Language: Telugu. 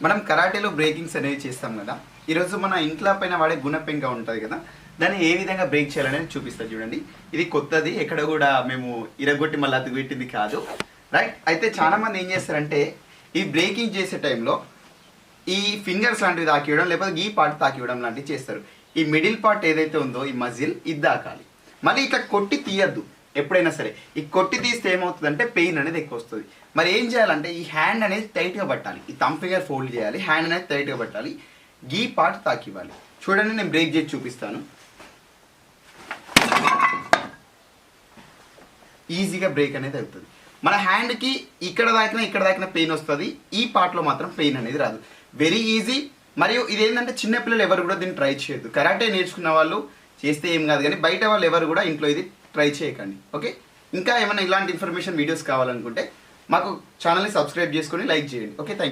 మనం కరాటేలో బ్రేకింగ్స్ అనేవి చేస్తాం కదా. ఈరోజు మన ఇంట్లో పైన వాడే గుణపెంక ఉంటుంది కదా, దాన్ని ఏ విధంగా బ్రేక్ చేయాలనేది చూపిస్తా చూడండి. ఇది కొత్తది, ఎక్కడ కూడా మేము ఇరగొట్టి మళ్ళీ అతుకు పెట్టింది కాదు, రైట్. అయితే చాలా మంది ఏం చేస్తారంటే ఈ బ్రేకింగ్ చేసే టైంలో ఈ ఫింగర్స్ లాంటివి తాకివ్వడం, లేకపోతే ఈ పార్ట్ తాకివ్వడం లాంటివి చేస్తారు. ఈ మిడిల్ పార్ట్ ఏదైతే ఉందో ఈ మజిల్ ఇది దాకాలి. మళ్ళీ ఇట్లా కొట్టి తీయద్దు ఎప్పుడైనా సరే. ఈ కొట్టి తీస్తే ఏమవుతుందంటే పెయిన్ అనేది ఎక్కువ వస్తుంది. మరి ఏం చేయాలంటే ఈ హ్యాండ్ అనేది టైట్గా పట్టాలి, ఈ థంబ్ ఫింగర్ ఫోల్డ్ చేయాలి, హ్యాండ్ అనేది టైట్గా పట్టాలి, ఈ పార్ట్ తాకివ్వాలి. చూడండి, నేను బ్రేక్ చేసి చూపిస్తాను. ఈజీగా బ్రేక్ అనేది అవుతుంది. మన హ్యాండ్కి ఇక్కడ దాకిన పెయిన్ వస్తుంది, ఈ పార్ట్లో మాత్రం పెయిన్ అనేది రాదు. Very easy. మరియు ఇదేంటంటే చిన్నపిల్లలు ఎవరు కూడా దీన్ని ట్రై చేయొద్దు. కరాటే నేర్చుకున్న వాళ్ళు చేస్తే ఏం కాదు, కానీ బయట వాళ్ళు ఎవరు కూడా ఇంట్లో ఇది ట్రై చేయకండి, ఓకే. ఇంకా ఏమైనా ఇలాంటి ఇన్ఫర్మేషన్ వీడియోస్ కావాలనుకుంటే మాకు ఛానల్ని సబ్స్క్రైబ్ చేసుకొని లైక్ చేయండి, ఓకే. Thank you.